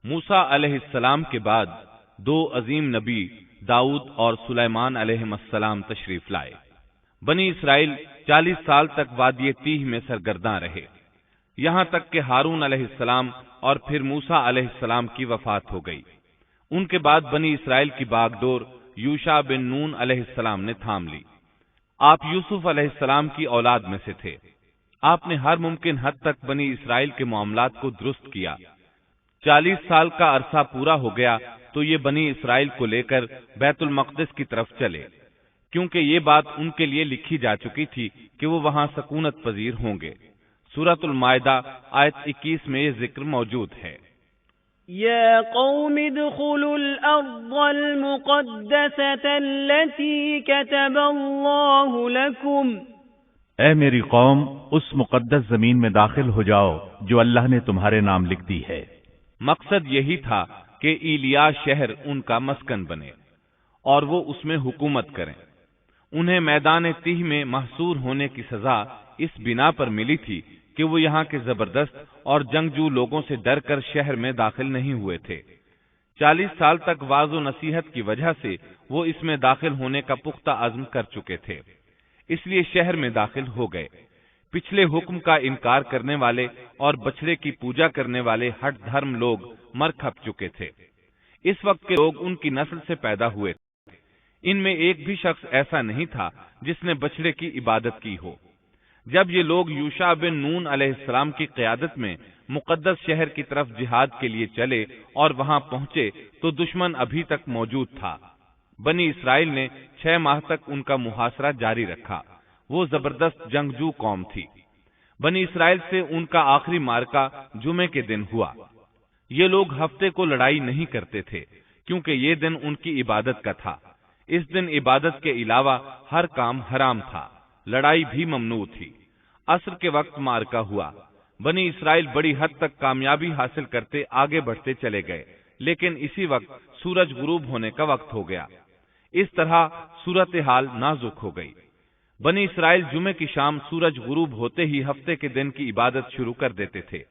موسیٰ علیہ السلام کے بعد دو عظیم نبی داؤد اور سلیمان علیہ السلام تشریف لائے۔ بنی اسرائیل 40 سال تک وادی تیہ میں سرگرداں رہے، یہاں تک کہ ہارون علیہ السلام اور پھر موسیٰ علیہ السلام کی وفات ہو گئی۔ ان کے بعد بنی اسرائیل کی باغ ڈور یوشع بن نون علیہ السلام نے تھام لی۔ آپ یوسف علیہ السلام کی اولاد میں سے تھے۔ آپ نے ہر ممکن حد تک بنی اسرائیل کے معاملات کو درست کیا۔ 40 سال کا عرصہ پورا ہو گیا تو یہ بنی اسرائیل کو لے کر بیت المقدس کی طرف چلے، کیونکہ یہ بات ان کے لیے لکھی جا چکی تھی کہ وہ وہاں سکونت پذیر ہوں گے۔ سورۃ المائدہ آیت 21 میں یہ ذکر موجود ہے۔ يا قوم ادخلوا الأرض المقدسة التي كتب الله لكم۔ اے میری قوم، اس مقدس زمین میں داخل ہو جاؤ جو اللہ نے تمہارے نام لکھ دی ہے۔ مقصد یہی تھا کہ ایلیا شہر ان کا مسکن بنے اور وہ اس میں حکومت کریں۔ انہیں میدان تیہ میں محصور ہونے کی سزا اس بنا پر ملی تھی کہ وہ یہاں کے زبردست اور جنگجو لوگوں سے ڈر کر شہر میں داخل نہیں ہوئے تھے۔ 40 سال تک واعظ و نصیحت کی وجہ سے وہ اس میں داخل ہونے کا پختہ عزم کر چکے تھے، اس لیے شہر میں داخل ہو گئے۔ پچھلے حکم کا انکار کرنے والے اور بچڑے کی پوجا کرنے والے ہٹ دھرم لوگ مر کھپ چکے تھے۔ اس وقت کے لوگ ان کی نسل سے پیدا ہوئے تھے۔ ان میں ایک بھی شخص ایسا نہیں تھا جس نے بچڑے کی عبادت کی ہو۔ جب یہ لوگ یوشع بن نون علیہ السلام کی قیادت میں مقدس شہر کی طرف جہاد کے لیے چلے اور وہاں پہنچے تو دشمن ابھی تک موجود تھا۔ بنی اسرائیل نے 6 ماہ تک ان کا محاصرہ جاری رکھا۔ وہ زبردست جنگجو قوم تھی۔ بنی اسرائیل سے ان کا آخری معرکہ جمعے کے دن ہوا۔ یہ لوگ ہفتے کو لڑائی نہیں کرتے تھے کیونکہ یہ دن ان کی عبادت کا تھا۔ اس دن عبادت کے علاوہ ہر کام حرام تھا، لڑائی بھی ممنوع تھی۔ عصر کے وقت معرکہ ہوا۔ بنی اسرائیل بڑی حد تک کامیابی حاصل کرتے آگے بڑھتے چلے گئے، لیکن اسی وقت سورج غروب ہونے کا وقت ہو گیا۔ اس طرح صورتحال نازک ہو گئی۔ بنی اسرائیل جمعے کی شام سورج غروب ہوتے ہی ہفتے کے دن کی عبادت شروع کر دیتے تھے۔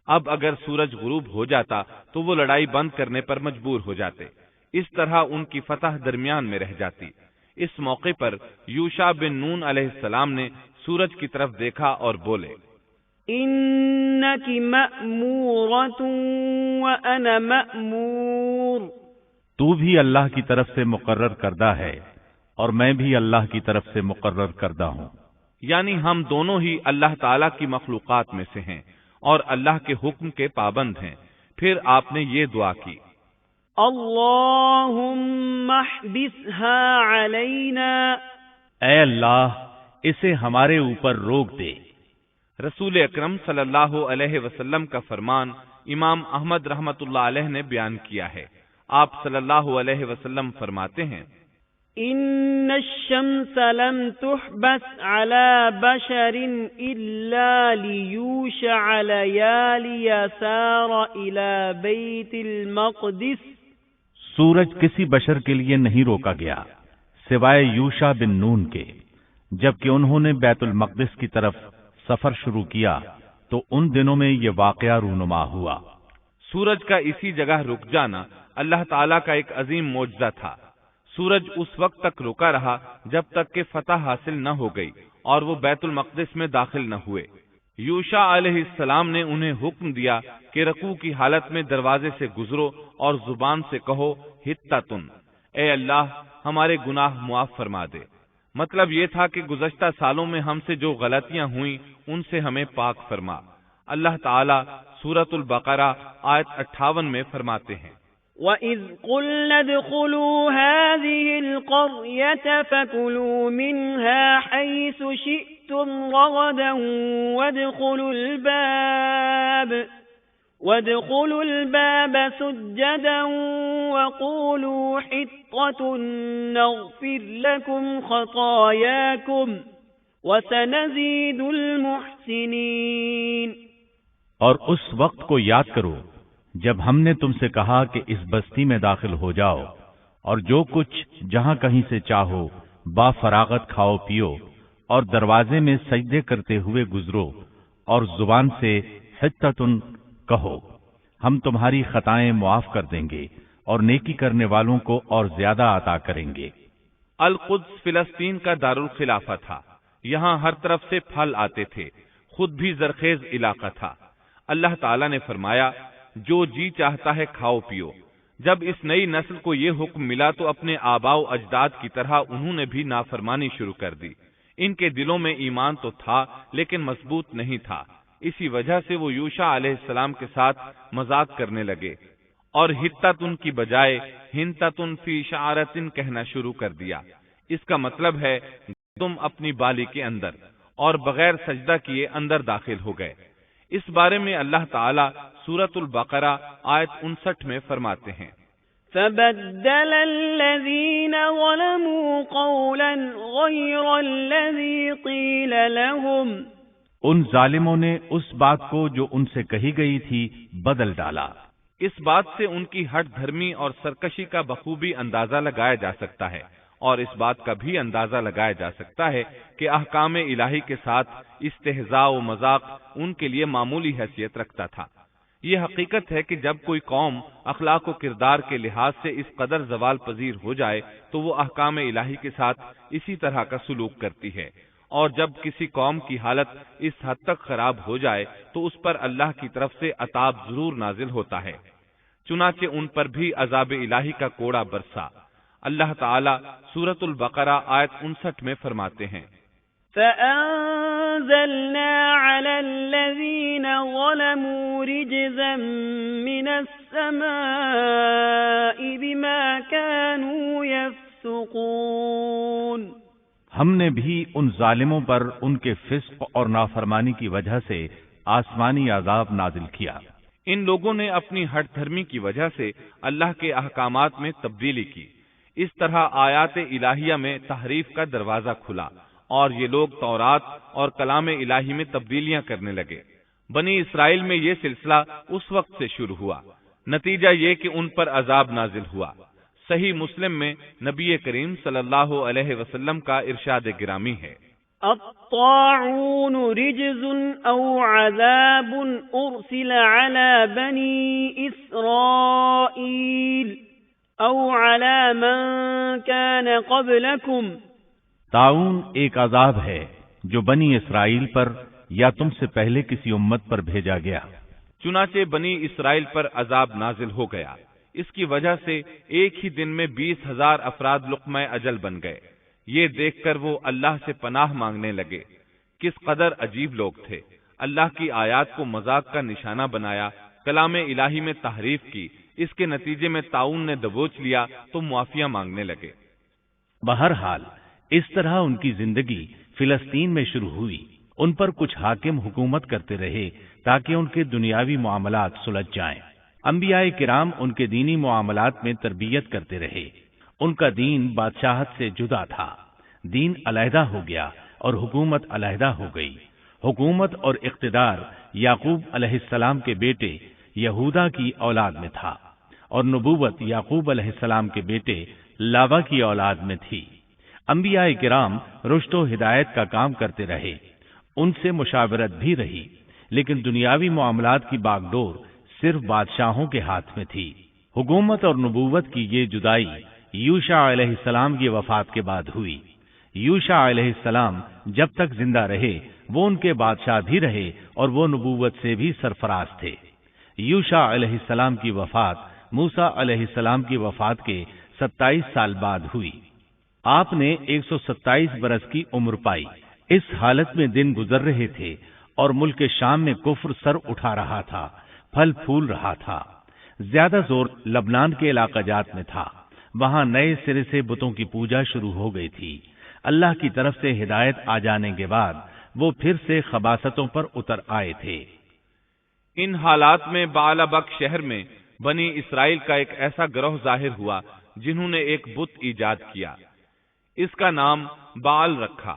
اب اگر سورج غروب ہو جاتا تو وہ لڑائی بند کرنے پر مجبور ہو جاتے، اس طرح ان کی فتح درمیان میں رہ جاتی۔ اس موقع پر یوشع بن نون علیہ السلام نے سورج کی طرف دیکھا اور بولے، انک مأمورۃ وانا مأمور۔ تو بھی اللہ کی طرف سے مقرر کردہ ہے اور میں بھی اللہ کی طرف سے مقرر کردہ ہوں۔ یعنی ہم دونوں ہی اللہ تعالی کی مخلوقات میں سے ہیں اور اللہ کے حکم کے پابند ہیں۔ پھر آپ نے یہ دعا کی، اللہم احبسها علینا۔ اے اللہ، اسے ہمارے اوپر روک دے۔ رسول اکرم صلی اللہ علیہ وسلم کا فرمان امام احمد رحمت اللہ علیہ نے بیان کیا ہے۔ آپ صلی اللہ علیہ وسلم فرماتے ہیں، ان الشمس لم تحبس على بشر الا ليوشع ليالي سار الى بیت المقدس۔ سورج کسی بشر کے لیے نہیں روکا گیا سوائے یوشع بن نون کے۔ جبکہ انہوں نے بیت المقدس کی طرف سفر شروع کیا تو ان دنوں میں یہ واقعہ رونما ہوا۔ سورج کا اسی جگہ رک جانا اللہ تعالیٰ کا ایک عظیم معجزہ تھا۔ سورج اس وقت تک رکا رہا جب تک کہ فتح حاصل نہ ہو گئی اور وہ بیت المقدس میں داخل نہ ہوئے۔ یوشع علیہ السلام نے انہیں حکم دیا کہ رکوع کی حالت میں دروازے سے گزرو اور زبان سے کہو حطۃ، اے اللہ ہمارے گناہ معاف فرما دے۔ مطلب یہ تھا کہ گزشتہ سالوں میں ہم سے جو غلطیاں ہوئیں ان سے ہمیں پاک فرما۔ اللہ تعالیٰ سورۃ البقرہ آیت 58 میں فرماتے ہیں، وَإِذْ قُلْنَا ادْخُلُوا هَٰذِهِ الْقَرْيَةَ فَكُلُوا مِنْهَا حَيْثُ شِئْتُمْ رَغَدًا وَادْخُلُوا الْبَابَ سُجَّدًا وَقُولُوا حِطَّةٌ نَغْفِرْ لَكُمْ خَطَايَاكُمْ وَسَنَزِيدُ الْمُحْسِنِينَ۔ اور اس وقت کو یاد کرو جب ہم نے تم سے کہا کہ اس بستی میں داخل ہو جاؤ اور جو کچھ جہاں کہیں سے چاہو با فراغت کھاؤ پیو اور دروازے میں سجدے کرتے ہوئے گزرو اور زبان سے حطۃ کہو، ہم تمہاری خطائیں معاف کر دیں گے اور نیکی کرنے والوں کو اور زیادہ عطا کریں گے۔ القدس فلسطین کا دارالخلافہ تھا، یہاں ہر طرف سے پھل آتے تھے، خود بھی زرخیز علاقہ تھا۔ اللہ تعالیٰ نے فرمایا، جو جی چاہتا ہے کھاؤ پیو۔ جب اس نئی نسل کو یہ حکم ملا تو اپنے آباء و اجداد کی طرح انہوں نے بھی نافرمانی شروع کر دی۔ ان کے دلوں میں ایمان تو تھا لیکن مضبوط نہیں تھا، اسی وجہ سے وہ یوشع علیہ السلام کے ساتھ مذاق کرنے لگے اور ہتتن کی بجائے ہنتتن فی شعرتن کہنا شروع کر دیا۔ اس کا مطلب ہے تم اپنی بالی کے اندر، اور بغیر سجدہ کیے اندر داخل ہو گئے۔ اس بارے میں اللہ تعالیٰ سورۃ البقرہ آیت 59 میں فرماتے ہیں، فبدل الذين ظلموا قولا غير الذي قيل لهم، ان ظالموں نے اس بات کو جو ان سے کہی گئی تھی بدل ڈالا۔ اس بات سے ان کی ہٹ دھرمی اور سرکشی کا بخوبی اندازہ لگایا جا سکتا ہے، اور اس بات کا بھی اندازہ لگایا جا سکتا ہے کہ احکام الہی کے ساتھ استہزاء و مذاق ان کے لیے معمولی حیثیت رکھتا تھا۔ یہ حقیقت ہے کہ جب کوئی قوم اخلاق و کردار کے لحاظ سے اس قدر زوال پذیر ہو جائے تو وہ احکام الہی کے ساتھ اسی طرح کا سلوک کرتی ہے، اور جب کسی قوم کی حالت اس حد تک خراب ہو جائے تو اس پر اللہ کی طرف سے عذاب ضرور نازل ہوتا ہے۔ چنانچہ ان پر بھی عذاب الہی کا کوڑا برسا۔ اللہ تعالیٰ سورۃ البقرہ آیت 59 میں فرماتے ہیں، فَأَنزَلْنَا عَلَى الَّذِينَ ظَلَمُوا رِجْزًا مِّنَ السَّمَاءِ بِمَا كَانُوا يَفْسُقُونَ، ہم نے بھی ان ظالموں پر ان کے فسق اور نافرمانی کی وجہ سے آسمانی عذاب نازل کیا۔ ان لوگوں نے اپنی ہٹ دھرمی کی وجہ سے اللہ کے احکامات میں تبدیلی کی، اس طرح آیات الہیہ میں تحریف کا دروازہ کھلا اور یہ لوگ تورات اور کلام الہی میں تبدیلیاں کرنے لگے۔ بنی اسرائیل میں یہ سلسلہ اس وقت سے شروع ہوا، نتیجہ یہ کہ ان پر عذاب نازل ہوا۔ صحیح مسلم میں نبی کریم صلی اللہ علیہ وسلم کا ارشاد گرامی ہے، الطاعون رجز او عذاب ارسل على بني اسرائیل او على من كان قبلكم، طاعون ایک عذاب ہے جو بنی اسرائیل پر یا تم سے پہلے کسی امت پر بھیجا گیا۔ چنانچہ بنی اسرائیل پر عذاب نازل ہو گیا، اس کی وجہ سے ایک ہی دن میں 20,000 افراد لقمہ اجل بن گئے۔ یہ دیکھ کر وہ اللہ سے پناہ مانگنے لگے۔ کس قدر عجیب لوگ تھے، اللہ کی آیات کو مذاق کا نشانہ بنایا، کلام الہی میں تحریف کی، اس کے نتیجے میں طاعون نے دبوچ لیا تو معافیہ مانگنے لگے۔ بہرحال اس طرح ان کی زندگی فلسطین میں شروع ہوئی۔ ان پر کچھ حاکم حکومت کرتے رہے تاکہ ان کے دنیاوی معاملات سلجھ جائیں۔ انبیاء کرام ان کے دینی معاملات میں تربیت کرتے رہے۔ ان کا دین بادشاہت سے جدا تھا، دین علیحدہ ہو گیا اور حکومت علیحدہ ہو گئی۔ حکومت اور اقتدار یعقوب علیہ السلام کے بیٹے یہودا کی اولاد میں تھا، اور نبوت یعقوب علیہ السلام کے بیٹے لاوا کی اولاد میں تھی۔ انبیاء کرام رشد و ہدایت کا کام کرتے رہے، ان سے مشاورت بھی رہی، لیکن دنیاوی معاملات کی باغ ڈور صرف بادشاہوں کے ہاتھ میں تھی۔ حکومت اور نبوت کی یہ جدائی یوشع علیہ السلام کی وفات کے بعد ہوئی۔ یوشع علیہ السلام جب تک زندہ رہے وہ ان کے بادشاہ بھی رہے اور وہ نبوت سے بھی سرفراز تھے۔ یوشع علیہ السلام کی وفات موسیٰ علیہ السلام کی وفات کے 27 سال بعد ہوئی۔ آپ نے 127 برس کی عمر پائی۔ اس حالت میں دن گزر رہے تھے اور ملک شام میں کفر سر اٹھا رہا تھا، پھل پھول رہا تھا۔ زیادہ زور لبنان کے علاقہ جات میں تھا، وہاں نئے سرے سے بتوں کی پوجا شروع ہو گئی تھی۔ اللہ کی طرف سے ہدایت آ جانے کے بعد وہ پھر سے خباثتوں پر اتر آئے تھے۔ ان حالات میں بعلبک شہر میں بنی اسرائیل کا ایک ایسا گروہ ظاہر ہوا جنہوں نے ایک بت ایجاد کیا، اس کا نام بعل رکھا۔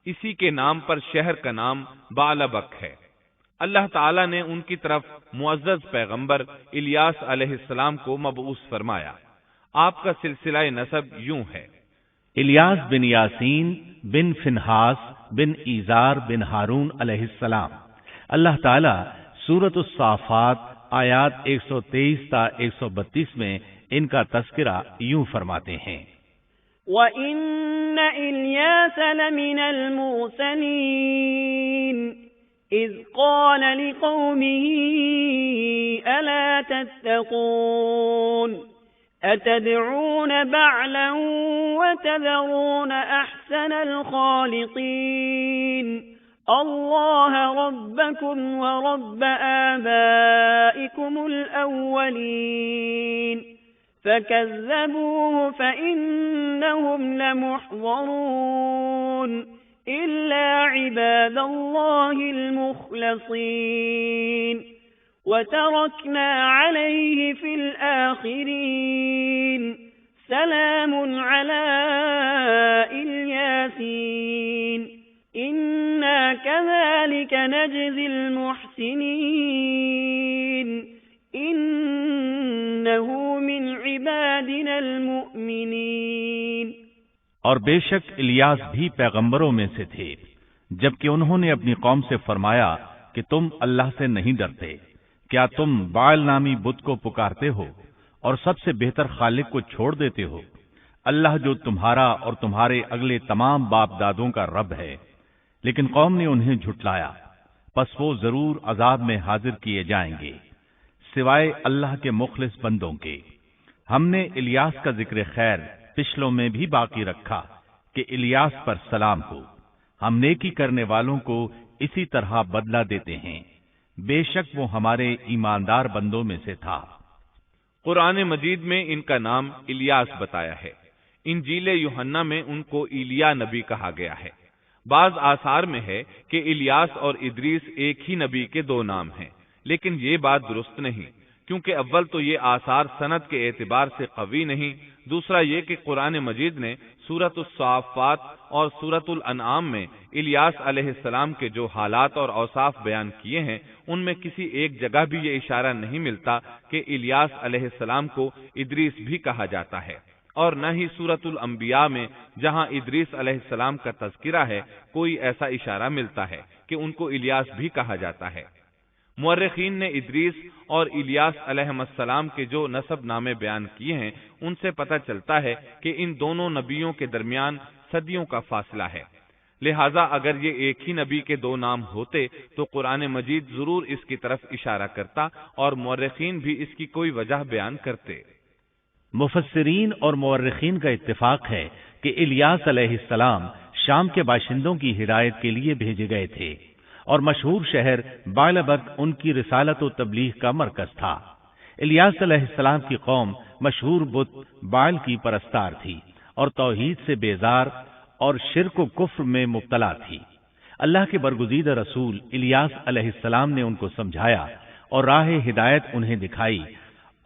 اسی کے نام پر شہر کا نام بعلبک ہے۔ اللہ تعالیٰ نے ان کی طرف معزز پیغمبر الیاس علیہ السلام کو مبعوث فرمایا۔ آپ کا سلسلہ نسب یوں ہے، الیاس بن یاسین بن فنحاس بن ایزار بن ہارون علیہ السلام۔ اللہ تعالیٰ سورۃ الصافات آیات 123 تا 132 میں ان کا تذکرہ یوں فرماتے ہیں، وَإِنَّ إِلْيَاسَ لَمِنَ الْمُرْسَلِينَ إِذْ قَالَ لِقَوْمِهِ أَلَا تَتَّقُونَ أَتَدْعُونَ بَعْلًا وَتَذَرُونَ أَحْسَنَ الْخَالِقِينَ اللَّهَ رَبَّكُمْ وَرَبَّ آبَائِكُمُ الْأَوَّلِينَ فَكَذَّبُوهُ فَإِنَّهُمْ لَمُحْضَرُونَ إِلَّا عِبَادَ اللَّهِ الْمُخْلَصِينَ وَتَرَكْنَا عَلَيْهِ فِي الْآخِرِينَ سَلَامٌ عَلَى الْيَاسِينَ إِنَّا كَذَلِكَ نَجْزِي الْمُحْسِنِينَ إِنَّهُ مِنْ عِبَادِنَا الْمُؤْمِنِينَ۔ اور بے شک الیاس بھی پیغمبروں میں سے تھے، جبکہ انہوں نے اپنی قوم سے فرمایا کہ تم اللہ سے نہیں ڈرتے، کیا تم بعل نامی بت کو پکارتے ہو اور سب سے بہتر خالق کو چھوڑ دیتے ہو، اللہ جو تمہارا اور تمہارے اگلے تمام باپ دادوں کا رب ہے۔ لیکن قوم نے انہیں جھٹلایا، پس وہ ضرور عذاب میں حاضر کیے جائیں گے، سوائے اللہ کے مخلص بندوں کے۔ ہم نے الیاس کا ذکر خیر پچھلوں میں بھی باقی رکھا کہ الیاس پر سلام ہو، ہم نیکی کرنے والوں کو اسی طرح بدلہ دیتے ہیں، بے شک وہ ہمارے ایماندار بندوں میں سے تھا۔ قرآن مجید میں ان کا نام الیاس بتایا ہے، انجیل یوحنا میں ان کو ایلیا نبی کہا گیا ہے۔ بعض آثار میں ہے کہ الیاس اور ادریس ایک ہی نبی کے دو نام ہیں، لیکن یہ بات درست نہیں، کیونکہ اول تو یہ آثار سند کے اعتبار سے قوی نہیں، دوسرا یہ کہ قرآن مجید نے سورۃ الصافات اور سورۃ الانعام میں الیاس علیہ السلام کے جو حالات اور اوصاف بیان کیے ہیں ان میں کسی ایک جگہ بھی یہ اشارہ نہیں ملتا کہ الیاس علیہ السلام کو ادریس بھی کہا جاتا ہے، اور نہ ہی سورۃ الانبیاء میں جہاں ادریس علیہ السلام کا تذکرہ ہے کوئی ایسا اشارہ ملتا ہے کہ ان کو الیاس بھی کہا جاتا ہے۔ مورخین نے ادریس اور الیاس علیہ السلام کے جو نسب نامے بیان کیے ہیں ان سے پتہ چلتا ہے کہ ان دونوں نبیوں کے درمیان صدیوں کا فاصلہ ہے، لہذا اگر یہ ایک ہی نبی کے دو نام ہوتے تو قرآن مجید ضرور اس کی طرف اشارہ کرتا اور مورخین بھی اس کی کوئی وجہ بیان کرتے۔ مفسرین اور مورخین کا اتفاق ہے کہ الیاس علیہ السلام شام کے باشندوں کی ہدایت کے لیے بھیجے گئے تھے، اور مشہور شہر بعلبک ان کی رسالت و تبلیغ کا مرکز تھا۔ الیاس علیہ السلام کی قوم مشہور بت بعل کی پرستار تھی اور توحید سے بیزار اور شرک و کفر میں مبتلا تھی۔ اللہ کے برگزیدہ رسول الیاس علیہ السلام نے ان کو سمجھایا اور راہ ہدایت انہیں دکھائی،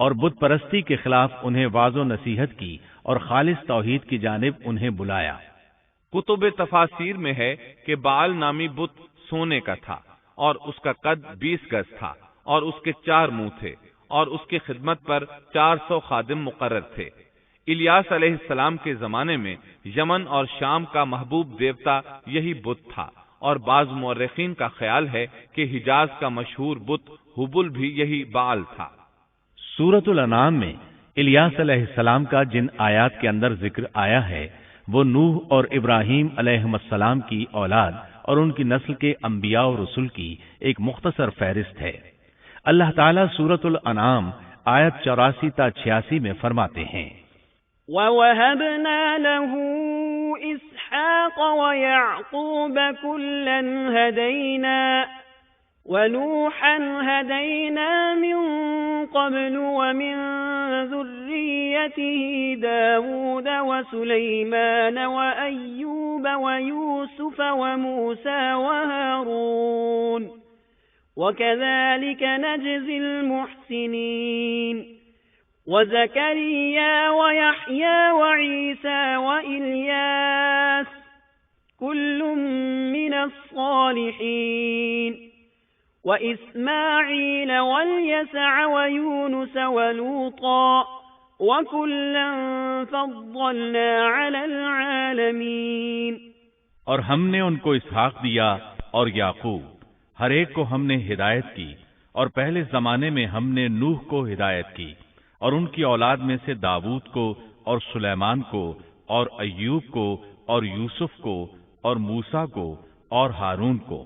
اور بت پرستی کے خلاف انہیں واعظ و نصیحت کی اور خالص توحید کی جانب انہیں بلایا۔ کتب تفاسیر میں ہے کہ بعل نامی بت سونے کا تھا اور اس کا قد 20 گز تھا اور اس کے 4 منہ تھے اور اس کی خدمت پر 400 خادم مقرر تھے۔ الیاس علیہ السلام کے زمانے میں یمن اور شام کا محبوب دیوتا یہی بت تھا، اور بعض مورخین کا خیال ہے کہ حجاز کا مشہور بت حبل بھی یہی بعل تھا۔ سورۃ الانعام میں الیاس علیہ السلام کا جن آیات کے اندر ذکر آیا ہے وہ نوح اور ابراہیم علیہ السلام کی اولاد اور ان کی نسل کے انبیاء و رسل کی ایک مختصر فہرست ہے۔ اللہ تعالیٰ سورۃ الانعام آیت 84 تا 86 میں فرماتے ہیں، وَوَهَبْنَا لَهُ إِسْحَاقَ وَيَعْقُوبَ كُلًّا هَدَيْنَا وَنُوحًا هَدَيْنَا مِن قَبْلُ وَمِن ذُرِّيَّتِهِ دَاوُودَ وَسُلَيْمَانَ وَأَيُّوبَ وَيُوسُفَ وَمُوسَى وَهَارُونَ وَكَذَلِكَ نَجْزِي الْمُحْسِنِينَ وَزَكَرِيَّا وَيَحْيَى وَعِيسَى وَإِلْيَاسَ كُلٌّ مِّنَ الصَّالِحِينَ وَإِسْمَاعِيلَ وَالْيَسَعَ وَيُونُسَ وَلُوطًا وَكُلًّا فَضَّلْنَا عَلَى الْعَالَمِينَ۔ اور ہم نے ان کو اسحاق دیا اور یعقوب، ہر ایک کو ہم نے ہدایت کی اور پہلے زمانے میں ہم نے نوح کو ہدایت کی اور ان کی اولاد میں سے داؤد کو اور سلیمان کو اور ایوب کو اور یوسف کو اور موسیٰ کو اور ہارون کو،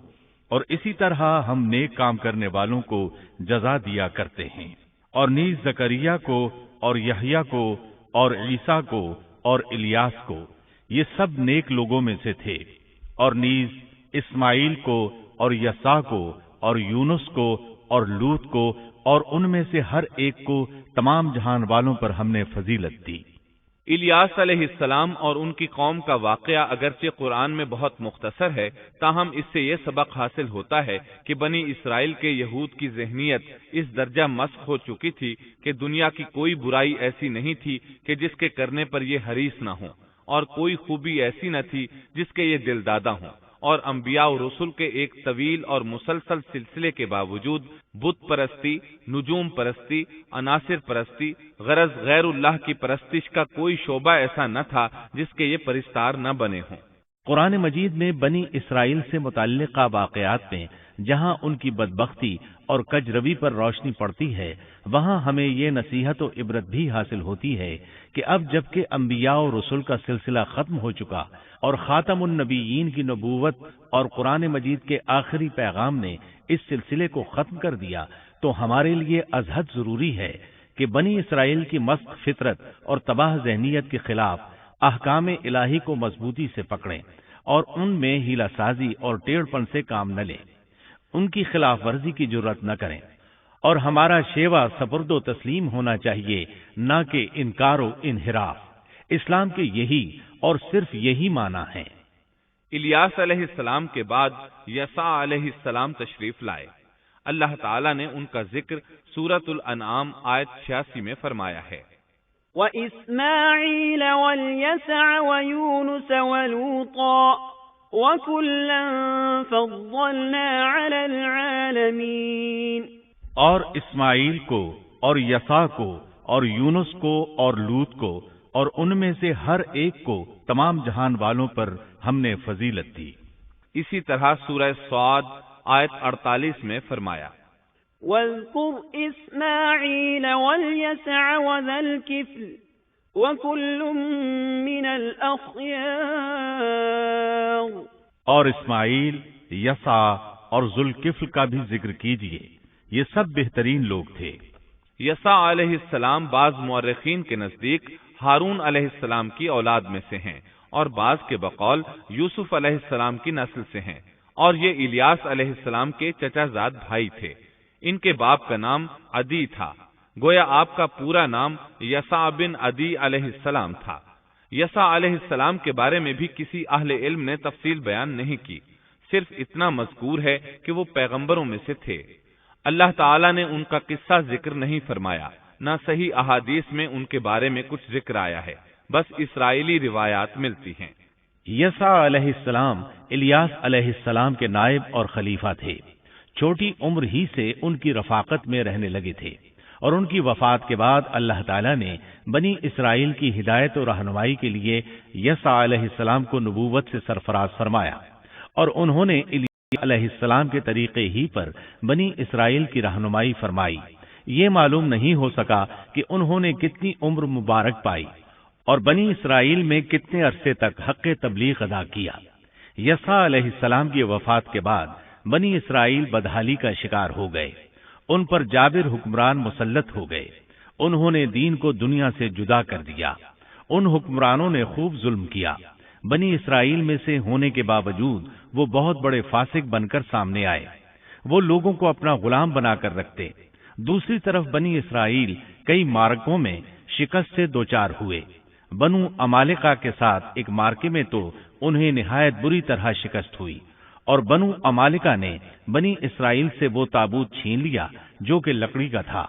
اور اسی طرح ہم نیک کام کرنے والوں کو جزا دیا کرتے ہیں، اور نیز زکریا کو اور یحییٰ کو اور عیسیٰ کو اور الیاس کو، یہ سب نیک لوگوں میں سے تھے، اور نیز اسماعیل کو اور یسع کو اور یونس کو اور لوط کو، اور ان میں سے ہر ایک کو تمام جہان والوں پر ہم نے فضیلت دی۔ الیاس علیہ السلام اور ان کی قوم کا واقعہ اگرچہ قرآن میں بہت مختصر ہے، تاہم اس سے یہ سبق حاصل ہوتا ہے کہ بنی اسرائیل کے یہود کی ذہنیت اس درجہ مسخ ہو چکی تھی کہ دنیا کی کوئی برائی ایسی نہیں تھی کہ جس کے کرنے پر یہ حریص نہ ہوں، اور کوئی خوبی ایسی نہ تھی جس کے یہ دل دادا ہوں، اور انبیاء و رسل کے ایک طویل اور مسلسل سلسلے کے باوجود بت پرستی، نجوم پرستی، عناصر پرستی، غرض غیر اللہ کی پرستش کا کوئی شعبہ ایسا نہ تھا جس کے یہ پرستار نہ بنے ہوں۔ قرآن مجید میں بنی اسرائیل سے متعلقہ واقعات میں جہاں ان کی بدبختی اور کجروی پر روشنی پڑتی ہے، وہاں ہمیں یہ نصیحت و عبرت بھی حاصل ہوتی ہے کہ اب جبکہ انبیاء و رسل کا سلسلہ ختم ہو چکا اور خاتم النبیین کی نبوت اور قرآن مجید کے آخری پیغام نے اس سلسلے کو ختم کر دیا، تو ہمارے لیے ازحد ضروری ہے کہ بنی اسرائیل کی مست فطرت اور تباہ ذہنیت کے خلاف احکام الہی کو مضبوطی سے پکڑیں اور ان میں ہیلہ سازی اور ٹیڑھ پن سے کام نہ لیں، ان کی خلاف ورزی کی جرات نہ کریں، اور ہمارا شیوا سپرد و تسلیم ہونا چاہیے، نہ کہ انکار و انحراف۔ اسلام کے یہی اور صرف یہی معنی ہے۔ الیاس علیہ السلام کے بعد یسع علیہ السلام تشریف لائے۔ اللہ تعالیٰ نے ان کا ذکر سورۃ الانعام آیت 86 میں فرمایا ہے، وَإِسْمَاعِيلَ وَالْيَسَعَ وَيُونُسَ وَلُوطًا وَكُلًّا فَضَّلْنَا عَلَى الْعَالَمِينَ، اور اسماعیل کو اور یسع کو اور یونس کو اور لوط کو، اور ان میں سے ہر ایک کو تمام جہان والوں پر ہم نے فضیلت دی۔ اسی طرح سورہ صاد آیت 48 میں فرمایا، وَاذْكُرْ إِسْمَاعِيلَ وَالْيَسَعَ وَذَا الْكِفْلِ وَكُلٌّ مِّنَ الْأَخْيَارِ، اور اسماعیل، یسع اور ذوالکفل کا بھی ذکر کیجیے، یہ سب بہترین لوگ تھے۔ یسع علیہ السلام بعض مورخین کے نزدیک ہارون علیہ السلام کی اولاد میں سے ہیں، اور بعض کے بقول یوسف علیہ السلام کی نسل سے ہیں، اور یہ الیاس علیہ السلام کے چچا زاد بھائی تھے۔ ان کے باپ کا نام عدی تھا، گویا آپ کا پورا نام یسع بن عدی علیہ السلام تھا۔ یسع علیہ السلام کے بارے میں بھی کسی اہل علم نے تفصیل بیان نہیں کی، صرف اتنا مذکور ہے کہ وہ پیغمبروں میں سے تھے۔ اللہ تعالیٰ نے ان کا قصہ ذکر نہیں فرمایا، نہ صحیح احادیث میں ان کے بارے میں کچھ ذکر آیا ہے، بس اسرائیلی روایات ملتی ہیں۔ یسع علیہ السلام الیاس علیہ السلام کے نائب اور خلیفہ تھے، چھوٹی عمر ہی سے ان کی رفاقت میں رہنے لگے تھے، اور ان کی وفات کے بعد اللہ تعالیٰ نے بنی اسرائیل کی ہدایت و رہنمائی کے لیے یسع علیہ السلام کو نبوت سے سرفراز فرمایا، اور انہوں نے الیاس علیہ السلام کے طریقے ہی پر بنی اسرائیل کی رہنمائی فرمائی۔ یہ معلوم نہیں ہو سکا کہ انہوں نے کتنی عمر مبارک پائی اور بنی اسرائیل میں کتنے عرصے تک حق تبلیغ ادا کیا۔ یسع علیہ السلام کی وفات کے بعد بنی اسرائیل بدحالی کا شکار ہو گئے، ان پر جابر حکمران مسلط ہو گئے، انہوں نے دین کو دنیا سے جدا کر دیا، ان حکمرانوں نے خوب ظلم کیا۔ بنی اسرائیل میں سے ہونے کے باوجود وہ بہت بڑے فاسق بن کر سامنے آئے، وہ لوگوں کو اپنا غلام بنا کر رکھتے۔ دوسری طرف بنی اسرائیل کئی معرکوں میں شکست سے دوچار ہوئے۔ بنو عمالقہ کے ساتھ ایک معرکے میں تو انہیں نہایت بری طرح شکست ہوئی، اور بنو عمالقہ نے بنی اسرائیل سے وہ تابوت چھین لیا جو کہ لکڑی کا تھا،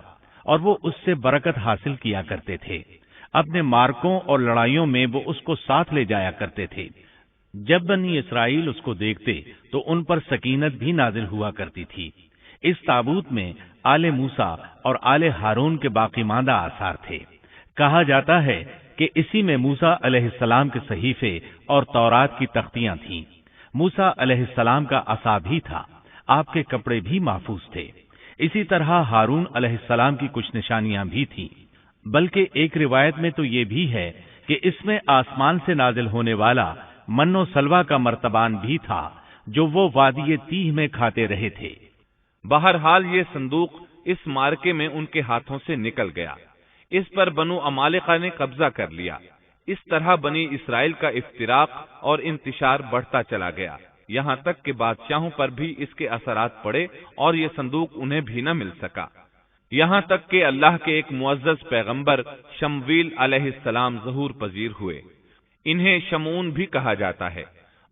اور وہ اس سے برکت حاصل کیا کرتے تھے۔ اپنے مارکوں اور لڑائیوں میں وہ اس کو ساتھ لے جایا کرتے تھے۔ جب بنی اسرائیل اس کو دیکھتے تو ان پر سکینت بھی نازل ہوا کرتی تھی۔ اس تابوت میں آل موسیٰ اور آل ہارون کے باقی ماندہ آثار تھے۔ کہا جاتا ہے کہ اسی میں موسیٰ علیہ السلام کے صحیفے اور تورات کی تختیاں تھیں۔ موسیٰ علیہ السلام کا عصا بھی تھا، آپ کے کپڑے بھی محفوظ تھے۔ اسی طرح ہارون علیہ السلام کی کچھ نشانیاں بھی تھیں، بلکہ ایک روایت میں تو یہ بھی ہے کہ اس میں آسمان سے نازل ہونے والا من و سلوہ کا مرتبان بھی تھا جو وہ وادی تیہ میں کھاتے رہے تھے۔ بہرحال یہ صندوق اس مارکے میں ان کے ہاتھوں سے نکل گیا، اس پر بنو عمالقہ نے قبضہ کر لیا۔ اس طرح بنی اسرائیل کا افتراق اور انتشار بڑھتا چلا گیا، یہاں تک کہ بادشاہوں پر بھی اس کے اثرات پڑے اور یہ صندوق انہیں بھی نہ مل سکا، یہاں تک کہ اللہ کے ایک معزز پیغمبر شمویل علیہ السلام ظہور پذیر ہوئے۔ انہیں شمعون بھی کہا جاتا ہے،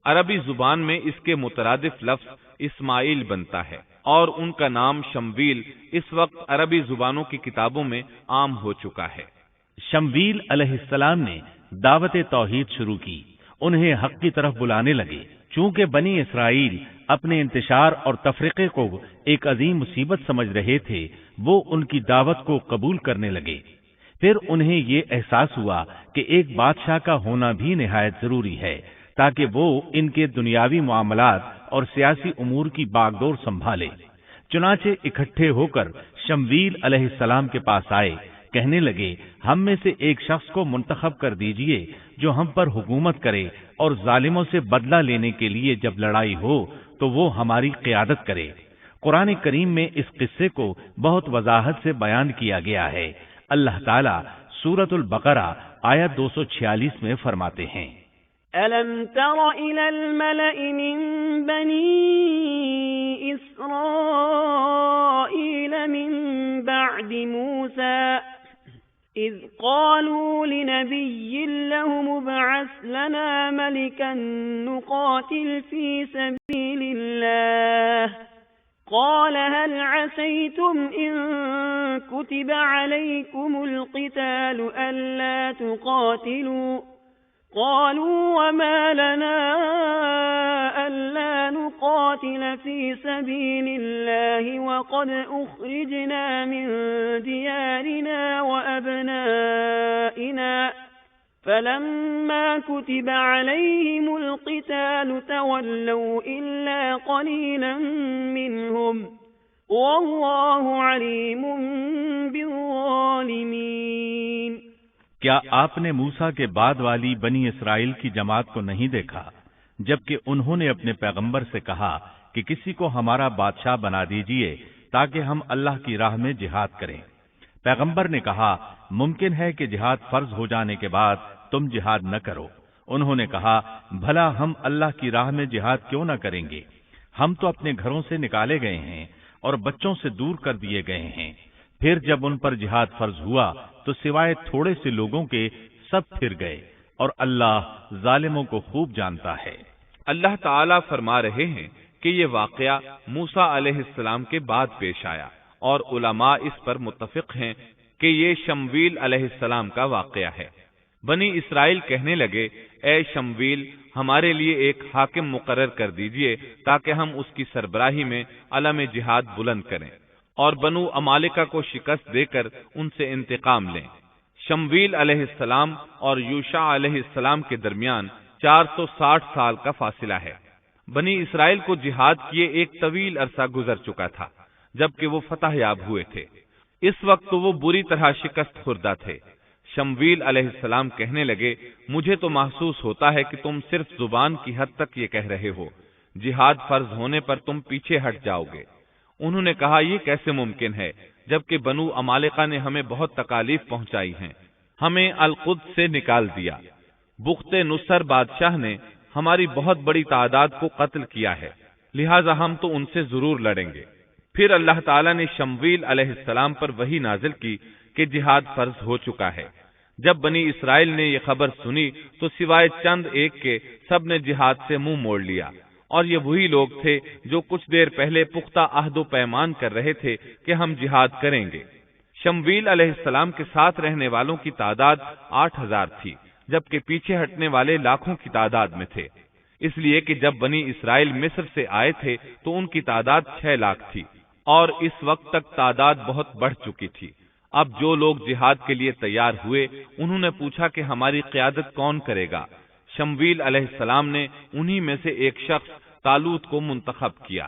عربی زبان میں اس کے مترادف لفظ اسماعیل بنتا ہے، اور ان کا نام شمویل اس وقت عربی زبانوں کی کتابوں میں عام ہو چکا ہے۔ شمویل علیہ السلام نے دعوت توحید شروع کی، انہیں حق کی طرف بلانے لگے۔ چونکہ بنی اسرائیل اپنے انتشار اور تفرقے کو ایک عظیم مصیبت سمجھ رہے تھے، وہ ان کی دعوت کو قبول کرنے لگے۔ پھر انہیں یہ احساس ہوا کہ ایک بادشاہ کا ہونا بھی نہایت ضروری ہے تاکہ وہ ان کے دنیاوی معاملات اور سیاسی امور کی باغ ڈور سنبھالے۔ چنانچہ اکٹھے ہو کر شمویل علیہ السلام کے پاس آئے، کہنے لگے، ہم میں سے ایک شخص کو منتخب کر دیجئے جو ہم پر حکومت کرے اور ظالموں سے بدلہ لینے کے لیے جب لڑائی ہو تو وہ ہماری قیادت کرے۔ قرآن کریم میں اس قصے کو بہت وضاحت سے بیان کیا گیا ہے۔ اللہ تعالیٰ سورۃ البقرہ آیت 246 میں فرماتے ہیں، أَلَمْ تَرَ إِلَى الْمَلَإِ مِنْ بَنِي إِسْرَائِيلَ مِنْ بَعْدِ مُوسَى إِذْ قَالُوا لِنَبِيٍّ لَهُمُ ابْعَثْ لَنَا مَلِكًا نُقَاتِلْ فِي سَبِيلِ اللَّهِ قَالَ هَلْ عَسَيْتُمْ إِن كُتِبَ عَلَيْكُمُ الْقِتَالُ أَلَّا تُقَاتِلُوا قالوا وما لنا ألا نقاتل في سبيل الله وقد أخرجنا من ديارنا وأبنائنا فلما كتب عليهم القتال تولوا إلا قليلا منهم والله عليم بالظالمين۔ کیا آپ نے موسیٰ کے بعد والی بنی اسرائیل کی جماعت کو نہیں دیکھا جبکہ انہوں نے اپنے پیغمبر سے کہا کہ کسی کو ہمارا بادشاہ بنا دیجئے تاکہ ہم اللہ کی راہ میں جہاد کریں؟ پیغمبر نے کہا، ممکن ہے کہ جہاد فرض ہو جانے کے بعد تم جہاد نہ کرو۔ انہوں نے کہا، بھلا ہم اللہ کی راہ میں جہاد کیوں نہ کریں گے؟ ہم تو اپنے گھروں سے نکالے گئے ہیں اور بچوں سے دور کر دیے گئے ہیں۔ پھر جب ان پر جہاد فرض ہوا تو سوائے تھوڑے سے لوگوں کے سب پھر گئے، اور اللہ ظالموں کو خوب جانتا ہے۔ اللہ تعالیٰ فرما رہے ہیں کہ یہ واقعہ موسیٰ علیہ السلام کے بعد پیش آیا، اور علماء اس پر متفق ہیں کہ یہ شمویل علیہ السلام کا واقعہ ہے۔ بنی اسرائیل کہنے لگے، اے شمویل، ہمارے لیے ایک حاکم مقرر کر دیجئے تاکہ ہم اس کی سربراہی میں علم جہاد بلند کریں اور بنو عمالقہ کو شکست دے کر ان سے انتقام لیں۔ شمویل علیہ السلام اور یوشع علیہ السلام کے درمیان 460 سال کا فاصلہ ہے۔ بنی اسرائیل کو جہاد کیے ایک طویل عرصہ گزر چکا تھا جبکہ وہ فتح یاب ہوئے تھے۔ اس وقت تو وہ بری طرح شکست خوردہ تھے۔ شمویل علیہ السلام کہنے لگے، مجھے تو محسوس ہوتا ہے کہ تم صرف زبان کی حد تک یہ کہہ رہے ہو، جہاد فرض ہونے پر تم پیچھے ہٹ جاؤ گے۔ انہوں نے کہا، یہ کیسے ممکن ہے جبکہ بنو عمالقہ نے ہمیں بہت تکالیف پہنچائی ہیں، ہمیں القدس سے نکال دیا۔ بخت نصر بادشاہ نے ہماری بہت بڑی تعداد کو قتل کیا ہے، لہٰذا ہم تو ان سے ضرور لڑیں گے۔ پھر اللہ تعالیٰ نے شمویل علیہ السلام پر وحی نازل کی کہ جہاد فرض ہو چکا ہے۔ جب بنی اسرائیل نے یہ خبر سنی تو سوائے چند ایک کے سب نے جہاد سے منہ موڑ لیا، اور یہ وہی لوگ تھے جو کچھ دیر پہلے پختہ عہد و پیمان کر رہے تھے کہ ہم جہاد کریں گے۔ شمویل علیہ السلام کے ساتھ رہنے والوں کی تعداد 8000 تھی، جبکہ پیچھے ہٹنے والے لاکھوں کی تعداد میں تھے، اس لیے کہ جب بنی اسرائیل مصر سے آئے تھے تو ان کی تعداد 6 لاکھ تھی، اور اس وقت تک تعداد بہت بڑھ چکی تھی۔ اب جو لوگ جہاد کے لیے تیار ہوئے انہوں نے پوچھا کہ ہماری قیادت کون کرے گا؟ شمویل علیہ السلام نے انہی میں سے ایک شخص طالوت کو منتخب کیا۔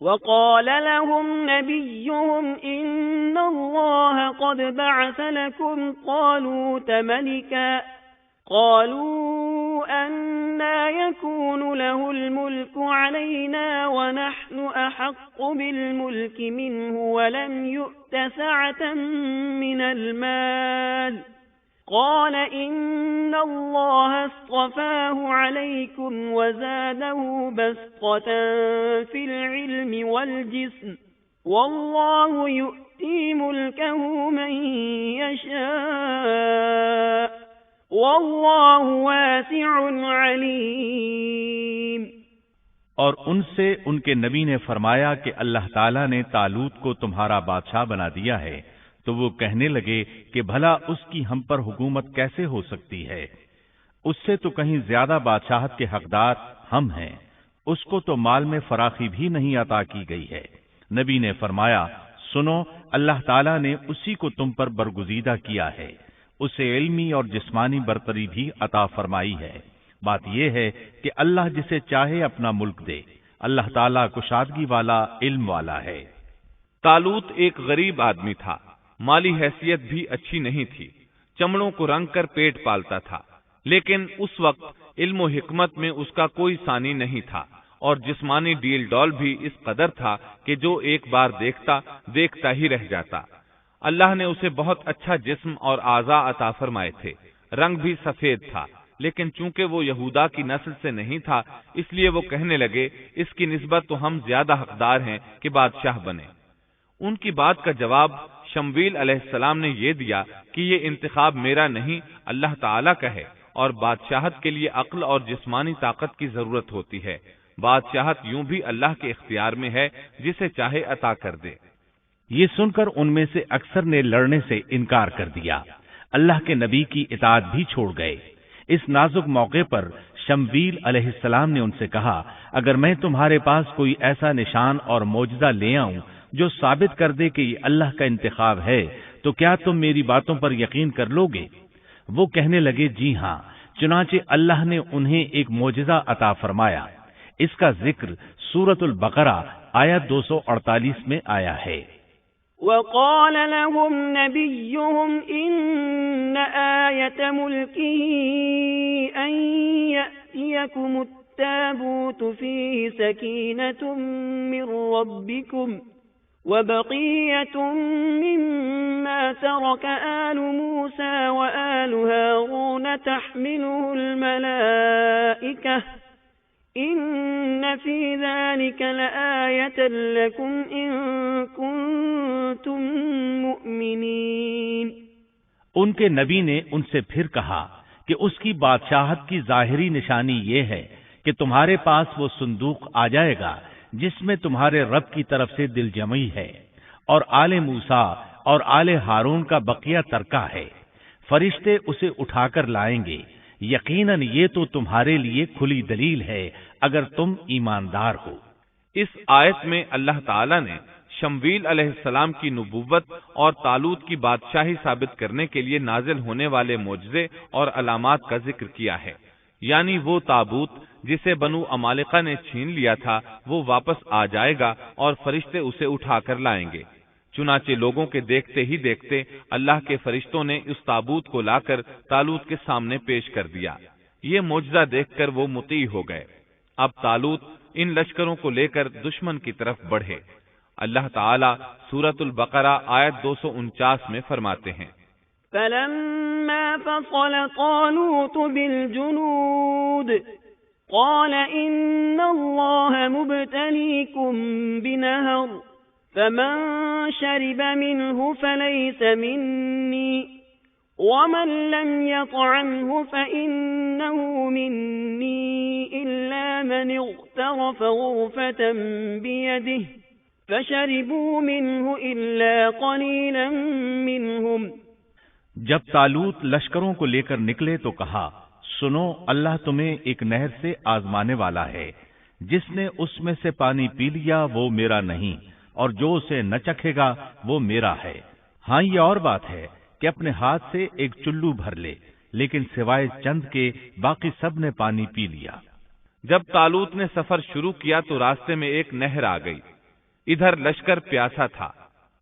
وقال لهم نبيهم إن الله قد بعث لكم طالوت ملكا قالوا أنا يكون له الملك علينا ونحن أحق بالملك منه ولم يؤت سعة من المال قال إن الله اصطفاه عليكم وزاده بسطة في العلم والجسم والله يؤتي ملكه من يشاء والله واسع عليم۔ اور ان سے ان کے نبی نے فرمایا کہ اللہ تعالیٰ نے طالوت کو تمہارا بادشاہ بنا دیا ہے، تو وہ کہنے لگے کہ بھلا اس کی ہم پر حکومت کیسے ہو سکتی ہے؟ اس سے تو کہیں زیادہ بادشاہت کے حقدار ہم ہیں، اس کو تو مال میں فراخی بھی نہیں عطا کی گئی ہے۔ نبی نے فرمایا، سنو، اللہ تعالیٰ نے اسی کو تم پر برگزیدہ کیا ہے، اسے علمی اور جسمانی برتری بھی عطا فرمائی ہے۔ بات یہ ہے کہ اللہ جسے چاہے اپنا ملک دے، اللہ تعالیٰ کشادگی والا، علم والا ہے۔ طالوت ایک غریب آدمی تھا، مالی حیثیت بھی اچھی نہیں تھی، چمڑوں کو رنگ کر پیٹ پالتا تھا، لیکن اس وقت علم و حکمت میں اس کا کوئی ثانی نہیں تھا، اور جسمانی ڈیل ڈول بھی اس قدر تھا کہ جو ایک بار دیکھتا ہی رہ جاتا۔ اللہ نے اسے بہت اچھا جسم اور اعضاء عطا فرمائے تھے، رنگ بھی سفید تھا، لیکن چونکہ وہ یہودا کی نسل سے نہیں تھا، اس لیے وہ کہنے لگے اس کی نسبت تو ہم زیادہ حقدار ہیں کہ بادشاہ بنے۔ ان کی بات کا جواب شمویل علیہ السلام نے یہ دیا کہ یہ انتخاب میرا نہیں، اللہ تعالیٰ کا ہے، اور بادشاہت کے لیے عقل اور جسمانی طاقت کی ضرورت ہوتی ہے۔ بادشاہت یوں بھی اللہ کے اختیار میں ہے، جسے چاہے عطا کر دے۔ یہ سن کر ان میں سے اکثر نے لڑنے سے انکار کر دیا، اللہ کے نبی کی اطاعت بھی چھوڑ گئے۔ اس نازک موقع پر شمویل علیہ السلام نے ان سے کہا، اگر میں تمہارے پاس کوئی ایسا نشان اور معجزہ لے آؤں جو ثابت کر دے کہ یہ اللہ کا انتخاب ہے، تو کیا تم میری باتوں پر یقین کر لو گے؟ وہ کہنے لگے، جی ہاں۔ چنانچہ اللہ نے انہیں ایک معجزہ عطا فرمایا۔ اس کا ذکر سورۃ البقرہ آیت 248 میں آیا ہے۔ وقال لهم نبيهم إن آية ملكه أن يأتيكم التابوت فيه سكينة من ربكم وبقية مما ترك آل موسى وآل هارون تحمله الملائكة إن في ذلك لآية لكم إن كنتم مؤمنين۔ ان کے نبی نے ان سے پھر کہا کہ اس کی بادشاہت کی ظاہری نشانی یہ ہے کہ تمہارے پاس وہ صندوق آ جائے گا جس میں تمہارے رب کی طرف سے دل جمعی ہے، اور آل موسیٰ اور آل ہارون کا بقیہ ترکہ ہے۔ فرشتے اسے اٹھا کر لائیں گے۔ یقیناً یہ تو تمہارے لیے کھلی دلیل ہے اگر تم ایماندار ہو۔ اس آیت میں اللہ تعالیٰ نے شمویل علیہ السلام کی نبوت اور طالوت کی بادشاہی ثابت کرنے کے لیے نازل ہونے والے معجزے اور علامات کا ذکر کیا ہے، یعنی وہ تابوت جسے بنو عمالقہ نے چھین لیا تھا وہ واپس آ جائے گا اور فرشتے اسے اٹھا کر لائیں گے۔ چنانچہ لوگوں کے دیکھتے ہی دیکھتے اللہ کے فرشتوں نے اس تابوت کو لا کر طالوت کے سامنے پیش کر دیا۔ یہ معجزہ دیکھ کر وہ مطیع ہو گئے۔ اب طالوت ان لشکروں کو لے کر دشمن کی طرف بڑھے۔ اللہ تعالیٰ سورۃ البقرہ آیت 249 میں فرماتے ہیں، فَلَمَّا فَصَلَ طَالُوتُ بِالْجُنُودِ قَالَ إِنَّ اللَّهَ مُبْتَلِيكُم بِنَهَرٍ فمن شرب منه فليس مني ومن لم يطعمه فإنه مني إلا من اغترف غرفة بيده فشربوا منه إلا قليلا منهم. جب طالوت لشکروں کو لے کر نکلے تو کہا، سنو، اللہ تمہیں ایک نہر سے آزمانے والا ہے، جس نے اس میں سے پانی پی لیا وہ میرا نہیں، اور جو اسے نہ چکھے گا وہ میرا ہے. ہاں، یہ اور بات ہے کہ اپنے ہاتھ سے ایک چلو بھر لے، لیکن سوائے چند کے باقی سب نے پانی پی لیا. جب طالوت نے سفر شروع کیا تو راستے میں ایک نہر آ گئی. ادھر لشکر پیاسا تھا.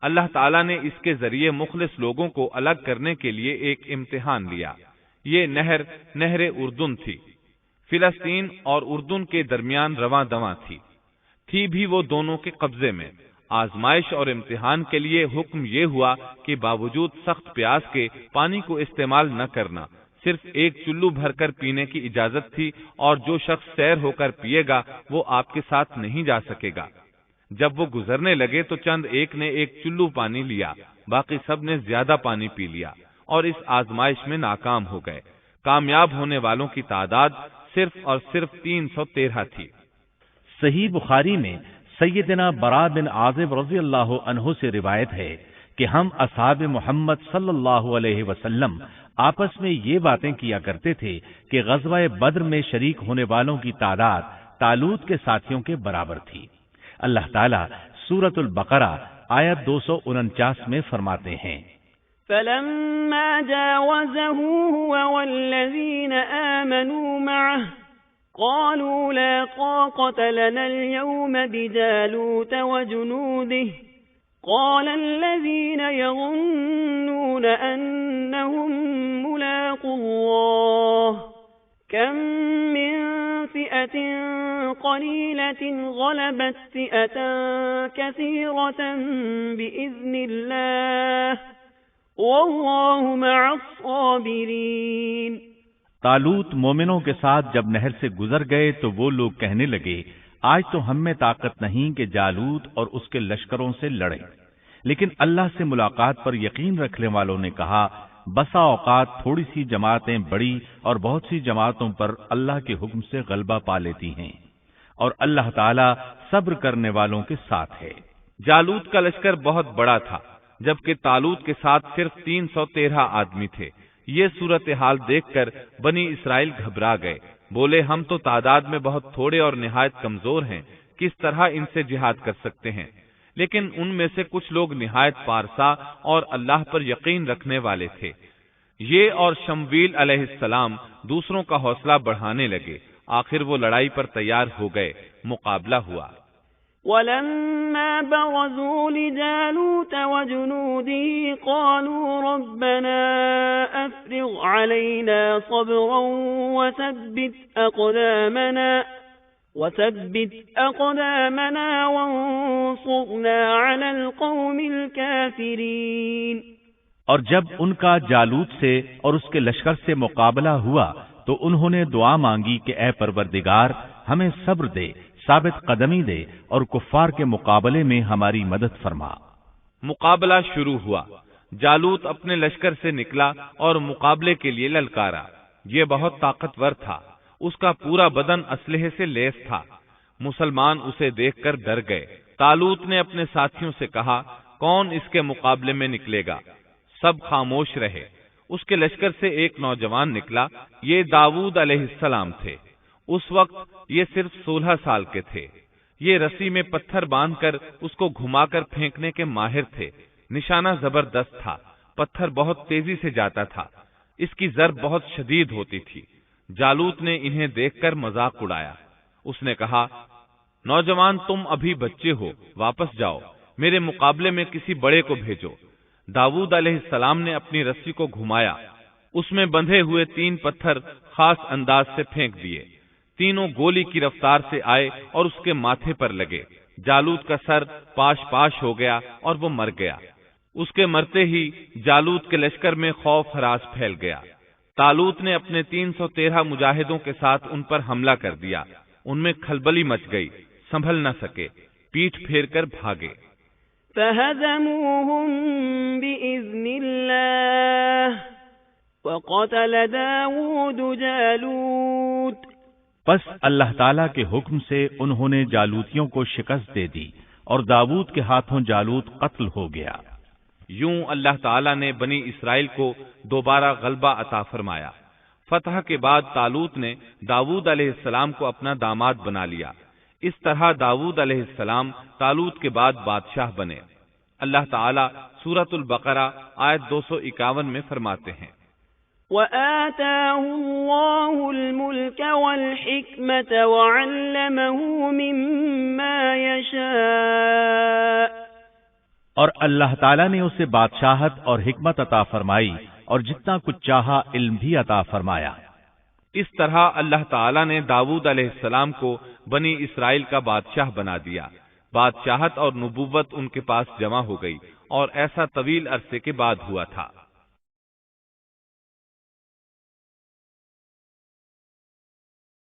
اللہ تعالیٰ نے اس کے ذریعے مخلص لوگوں کو الگ کرنے کے لیے ایک امتحان لیا. یہ نہر اردن تھی. فلسطین اور اردن کے درمیان رواں دواں تھی بھی وہ دونوں کے قبضے میں. آزمائش اور امتحان کے لیے حکم یہ ہوا کہ باوجود سخت پیاس کے پانی کو استعمال نہ کرنا، صرف ایک چلو بھر کر پینے کی اجازت تھی، اور جو شخص سیر ہو کر پیے گا وہ آپ کے ساتھ نہیں جا سکے گا. جب وہ گزرنے لگے تو چند ایک نے ایک چلو پانی لیا، باقی سب نے زیادہ پانی پی لیا اور اس آزمائش میں ناکام ہو گئے. کامیاب ہونے والوں کی تعداد صرف اور صرف 313 تھی. صحیح بخاری میں سیدنا برا بن عازب رضی اللہ عنہ سے روایت ہے کہ ہم اصحاب محمد صلی اللہ علیہ وسلم آپس میں یہ باتیں کیا کرتے تھے کہ غزوہ بدر میں شریک ہونے والوں کی تعداد طالوت کے ساتھیوں کے برابر تھی. اللہ تعالیٰ سورۃ البقرہ آیت 249 میں فرماتے ہیں، فلما جاوزه هو والذين آمنوا معه قالوا لا طاقة لنا اليوم بجالوت وجنوده قال الذين يظنون أنهم ملاقو الله كم من فئة قليلة غلبت فئة كثيرة بإذن الله والله مع الصابرين. طالوت مومنوں کے ساتھ جب نہر سے گزر گئے تو وہ لوگ کہنے لگے، آج تو ہم میں طاقت نہیں کہ جالوت اور اس کے لشکروں سے لڑیں. لیکن اللہ سے ملاقات پر یقین رکھنے والوں نے کہا، بسا اوقات تھوڑی سی جماعتیں بڑی اور بہت سی جماعتوں پر اللہ کے حکم سے غلبہ پا لیتی ہیں، اور اللہ تعالیٰ صبر کرنے والوں کے ساتھ ہے. جالوت کا لشکر بہت بڑا تھا، جبکہ طالوت کے ساتھ صرف 313 آدمی تھے. یہ صورتحال دیکھ کر بنی اسرائیل گھبرا گئے. بولے، ہم تو تعداد میں بہت تھوڑے اور نہایت کمزور ہیں، کس طرح ان سے جہاد کر سکتے ہیں؟ لیکن ان میں سے کچھ لوگ نہایت پارسا اور اللہ پر یقین رکھنے والے تھے. یہ اور شمویل علیہ السلام دوسروں کا حوصلہ بڑھانے لگے. آخر وہ لڑائی پر تیار ہو گئے. مقابلہ ہوا. ولما برزوا لجالوت وجنوده قالوا ربنا أفرغ علينا صبرا وثبت أقدامنا وانصرنا على القوم الكافرين. اور جب ان کا جالوت سے اور اس کے لشکر سے مقابلہ ہوا تو انہوں نے دعا مانگی کہ اے پروردگار، ہمیں صبر دے، ثابت قدمی دے اور کفار کے مقابلے میں ہماری مدد فرما. مقابلہ شروع ہوا. جالوت اپنے لشکر سے نکلا اور مقابلے کے لیے للکارا. یہ بہت طاقتور تھا. اس کا پورا بدن اسلحے سے لیس تھا. مسلمان اسے دیکھ کر ڈر گئے. طالوت نے اپنے ساتھیوں سے کہا، کون اس کے مقابلے میں نکلے گا؟ سب خاموش رہے. اس کے لشکر سے ایک نوجوان نکلا. یہ داؤد علیہ السلام تھے. اس وقت یہ صرف 16 سال کے تھے. یہ رسی میں پتھر باندھ کر اس کو گھما کر پھینکنے کے ماہر تھے. نشانہ زبردست تھا. پتھر بہت تیزی سے جاتا تھا. اس کی ضرب بہت شدید ہوتی تھی. جالوت نے انہیں دیکھ کر مذاق اڑایا. اس نے کہا، نوجوان، تم ابھی بچے ہو، واپس جاؤ، میرے مقابلے میں کسی بڑے کو بھیجو. داؤد علیہ السلام نے اپنی رسی کو گھمایا. اس میں بندھے ہوئے 3 پتھر خاص انداز سے پھینک دیے. تینوں گولی کی رفتار سے آئے اور اس کے ماتھے پر لگے. جالوت کا سر پاش ہو گیا اور وہ مر گیا. اس کے مرتے ہی جالوت کے لشکر میں خوف ہراس پھیل گیا. طالوت نے اپنے 313 مجاہدوں کے ساتھ ان پر حملہ کر دیا. ان میں کھلبلی مچ گئی. سنبھل نہ سکے، پیٹھ پھیر کر بھاگے. فَهَزَمُوهُمْ بِإِذْنِ اللَّهِ وقتل داود جالوت پس اللہ تعالیٰ کے حکم سے انہوں نے جالوتیوں کو شکست دے دی اور داود کے ہاتھوں جالوت قتل ہو گیا۔ یوں اللہ تعالیٰ نے بنی اسرائیل کو دوبارہ غلبہ عطا فرمایا۔ فتح کے بعد طالوت نے داود علیہ السلام کو اپنا داماد بنا لیا۔ اس طرح داود علیہ السلام طالوت کے بعد بادشاہ بنے۔ اللہ تعالیٰ سورۃ البقرہ آیت 251 میں فرماتے ہیں، وآتاه الله الملك والحكمة وعلمه مما يشاء اور اللہ تعالیٰ نے اسے بادشاہت اور حکمت عطا فرمائی اور جتنا کچھ چاہا علم بھی عطا فرمایا۔ اس طرح اللہ تعالیٰ نے داود علیہ السلام کو بنی اسرائیل کا بادشاہ بنا دیا۔ بادشاہت اور نبوت ان کے پاس جمع ہو گئی اور ایسا طویل عرصے کے بعد ہوا تھا۔